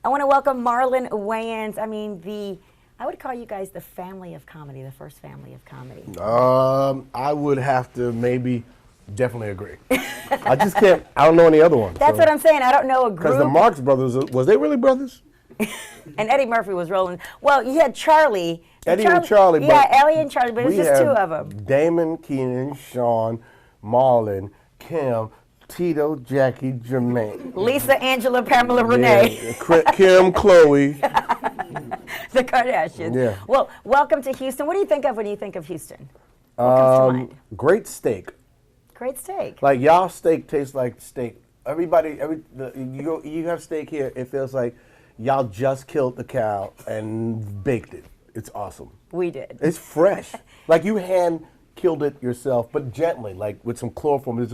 I want to welcome Marlon Wayans. I mean, I would call you guys the family of comedy, the first family of comedy. I would have to definitely agree. I just can't, I don't know any other ones. That's what I'm saying. I don't know a group. Because the Marx Brothers, was they really brothers? And Eddie Murphy was rolling. Well, you had Charlie. Eddie and Charlie. Yeah, Ellie and Charlie, but it was just two of them. Damon, Keenan, Sean, Marlon, Kim, Tito, Jackie, Jermaine. Lisa, Angela, Pamela, Renee. Kim, Chloe. The Kardashians. Yeah. Well, welcome to Houston. What do you think of when you think of Houston? What comes to mind? Great steak. Great steak. Like y'all steak tastes like steak. You have steak here, it feels like y'all just killed the cow and baked it. It's awesome. We did. It's fresh. Like you hand killed it yourself, but gently, like with some chloroform. All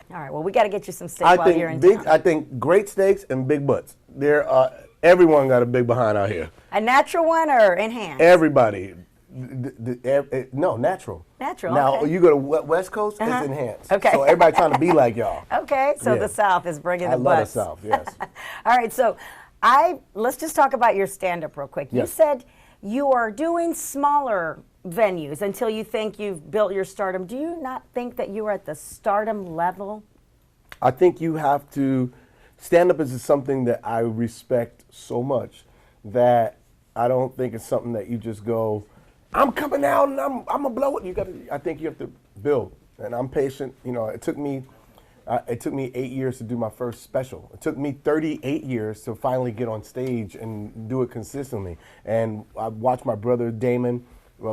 right, well, we got to get you some steak while you're in town. I think great steaks and big butts. Everyone got a big behind out here. A natural one or enhanced? Everybody. No, natural. Natural, Now, okay. you go to West Coast, it's enhanced. Okay. So everybody trying to be like y'all. Okay, so the South is bringing the butts. I love the South, yes. All right, so let's just talk about your stand-up real quick. You said you are doing smaller venues until you think you've built your stardom. Do you not think that you are at the stardom level? I think you have to, stand-up is something that I respect so much that I don't think it's something that you just go, I'm coming out and I'm gonna blow it. I think you have to build, and I'm patient. You know, it took me 8 years to do my first special. It took me 38 years to finally get on stage and do it consistently. And I watched my brother Damon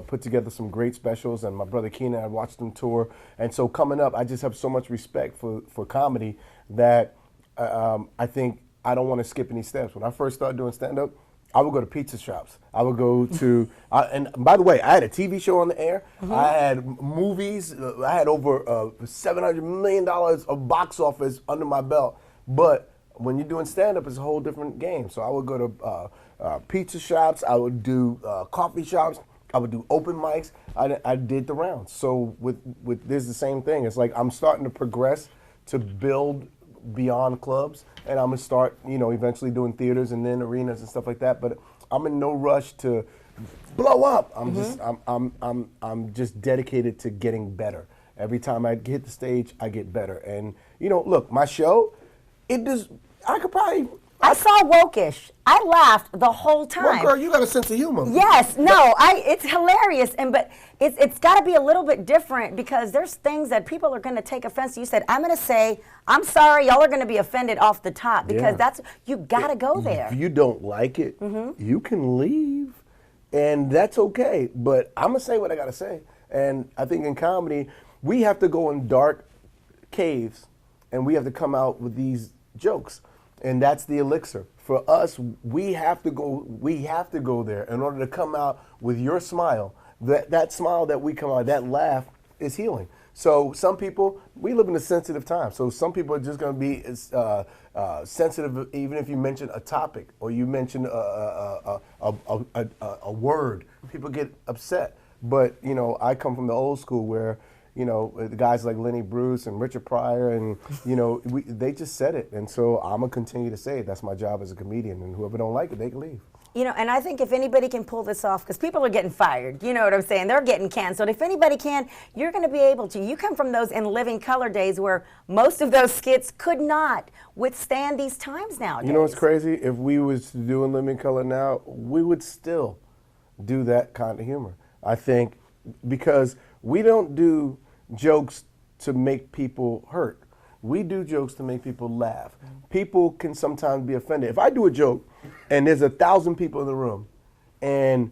put together some great specials, and my brother Keenan, I watched him tour. And so coming up, I just have so much respect for comedy that I think I don't want to skip any steps. When I first started doing stand-up, I would go to pizza shops. I would go to, and by the way, I had a TV show on the air. I had movies. I had over $700 million of box office under my belt. But when you're doing stand-up, it's a whole different game. So I would go to pizza shops. I would do coffee shops. I would do open mics. I did the rounds. So with this is the same thing. It's like I'm starting to progress to build beyond clubs, and I'm gonna start, eventually doing theaters and then arenas and stuff like that. But I'm in no rush to blow up. I'm just dedicated to getting better. Every time I hit the stage, I get better. And look, my show, I saw Wokish. I laughed the whole time. Well, girl, you got a sense of humor. Yes, no, it's hilarious, but it's got to be a little bit different because there's things that people are going to take offense to. You said, I'm going to say, I'm sorry, y'all are going to be offended off the top because you got to go there. If you don't like it, you can leave, and that's okay. But I'm going to say what I got to say. And I think in comedy, we have to go in dark caves, and we have to come out with these jokes. And that's the elixir. For us, we have to go there in order to come out with your smile. That smile that we come out, that laugh is healing. So some people, we live in a sensitive time. So some people are just going to be sensitive even if you mention a topic or you mention a word. People get upset. But, I come from the old school where the guys like Lenny Bruce and Richard Pryor, and they just said it, and so I'm gonna continue to say it. That's my job as a comedian, and whoever don't like it, they can leave. And I think if anybody can pull this off, because people are getting fired, you know what I'm saying? They're getting canceled. If anybody can, you're going to be able to. You come from those In Living Color days where most of those skits could not withstand these times nowadays. You know what's crazy? If we was to do In Living Color now, we would still do that kind of humor. I think because we don't do jokes to make people hurt. We do jokes to make people laugh. People can sometimes be offended. If I do a joke and there's 1,000 people in the room and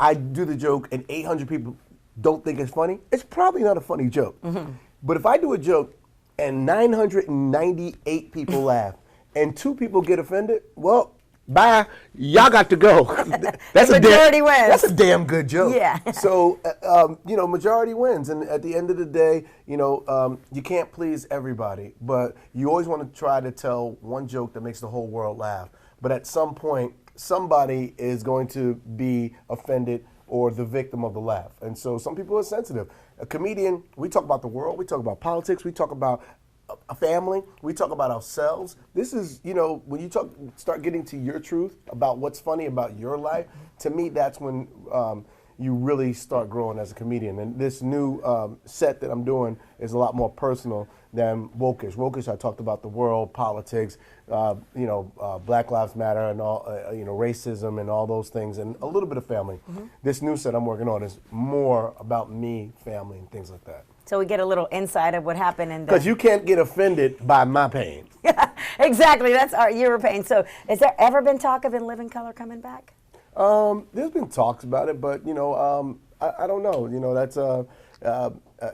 I do the joke and 800 people don't think it's funny, it's probably not a funny joke. But if I do a joke and 998 people laugh and 2 people get offended, well, bye, y'all got to go. That's majority wins. That's a damn good joke. Yeah. So, majority wins. And at the end of the day, you can't please everybody, but you always want to try to tell one joke that makes the whole world laugh. But at some point, somebody is going to be offended or the victim of the laugh. And so some people are sensitive. A comedian, we talk about the world, we talk about politics, we talk about a family. We talk about ourselves. This is, when you start getting to your truth about what's funny about your life, to me, that's when you really start growing as a comedian. And this new set that I'm doing is a lot more personal than Wokish. Wokish, I talked about the world, politics, Black Lives Matter, and all, racism and all those things, and a little bit of family. This new set I'm working on is more about me, family, and things like that. So we get a little insight of what happened in the... Because you can't get offended by my pain. Exactly, that's your pain. So has there ever been talk of In Living Color coming back? There's been talks about it, but I don't know. That's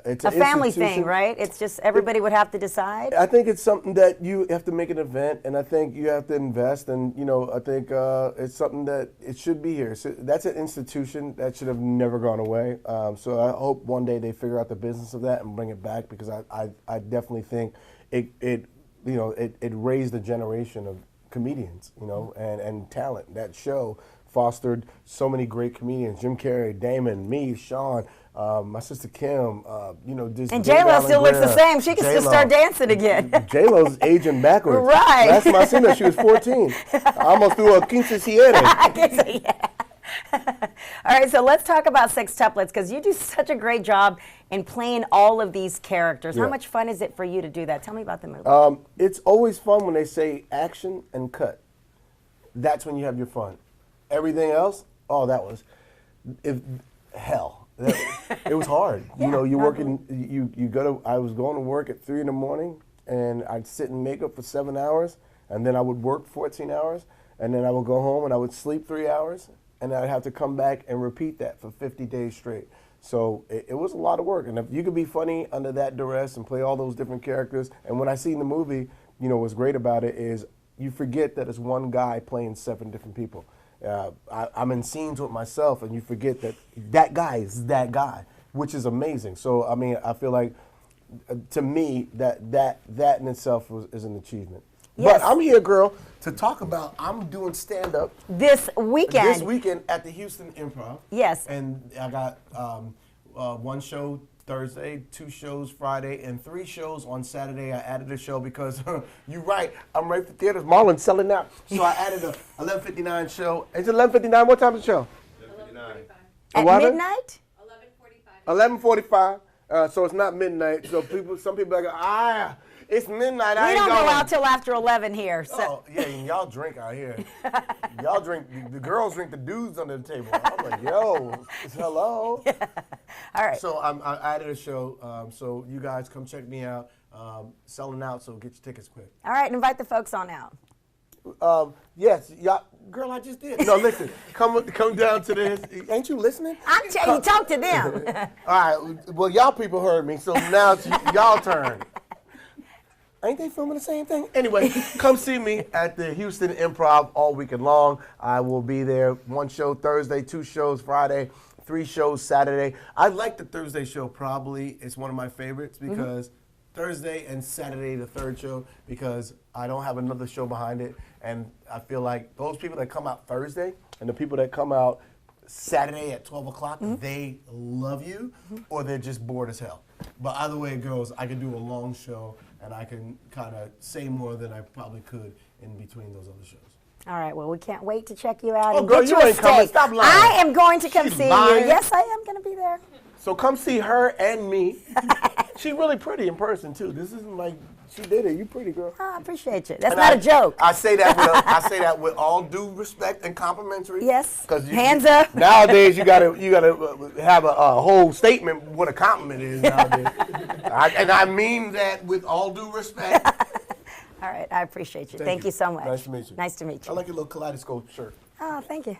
it's a an family institution. thing, right? It's just everybody would have to decide. I think it's something that you have to make an event, and I think you have to invest, and I think it's something that it should be here. So that's an institution that should have never gone away. So I hope one day they figure out the business of that and bring it back, because I definitely think it raised a generation of comedians, and talent. That show fostered so many great comedians: Jim Carrey, Damon, me, Sean, my sister Kim. Just and J-Lo still looks the same. She can still start dancing again. J-Lo's aging backwards. Right. Last time I seen her, she was 14. I almost threw a quinceañera. I can say, yeah. All right, so let's talk about Sextuplets, because you do such a great job in playing all of these characters. Yeah. How much fun is it for you to do that? Tell me about the movie. It's always fun when they say action and cut. That's when you have your fun. Everything else, hell. It was hard. Yeah, you're working. I was going to work at 3 a.m, and I'd sit in makeup for 7 hours, and then I would work 14 hours, and then I would go home and I would sleep 3 hours, and I'd have to come back and repeat that for 50 days straight. So it was a lot of work, and if you could be funny under that duress and play all those different characters, and when I seen the movie, what's great about it is you forget that it's one guy playing 7 different people. I'm in scenes with myself, and you forget that guy is that guy, which is amazing. So I feel like, to me, that in itself is an achievement. Yes. But I'm here, girl, to talk about, I'm doing stand-up this weekend. This weekend at the Houston Improv. Yes. And I got one show Thursday, 2 shows Friday, and 3 shows on Saturday. I added a show because you're right. I'm right for theaters. Marlon's selling out. So I added a 11:59 show. Is it 11:59? What time is the show? 11:45. At 11? midnight? 11:45. 11:45. So it's not midnight. So some people are like, it's midnight. I We ain't don't going. go out till after 11 here. So. Oh, yeah, and y'all drink out here. Y'all drink, the girls drink the dudes under the table. I'm like, yo, hello. All right. So I added a show, so you guys come check me out. Selling out, so get your tickets quick. All right, invite the folks on out. Yes, y'all, girl, I just did. No, listen, come down to this. Ain't you listening? I'm telling you, talk to them. All right, well, y'all people heard me, so now it's y'all turn. Ain't they filming the same thing? Anyway, come see me at the Houston Improv all weekend long. I will be there. 1 show Thursday, 2 shows Friday, 3 shows Saturday. I like the Thursday show probably. It's one of my favorites because Thursday and Saturday, the 3rd show, because I don't have another show behind it. And I feel like those people that come out Thursday and the people that come out Saturday at 12 o'clock, they love you or they're just bored as hell. But either way it goes, I can do a long show and I can kind of say more than I probably could in between those other shows. All right, well, we can't wait to check you out. Oh, and girl, get you you a ain't coming. steak. Stop lying. I am going to come She's see lying. you. Yes, I am going to be there. So come see her and me. She's really pretty in person too. This isn't like she did it. You pretty, girl. Oh, I appreciate you. That's And not a joke. I say that with all due respect and complimentary. Yes. 'Cause Hands up. Nowadays, you gotta have a whole statement what a compliment is nowadays. And I mean that with all due respect. All right, I appreciate you. Thank you so much. Nice to meet you. Nice to meet you. I like your little kaleidoscope shirt. Oh, thank you.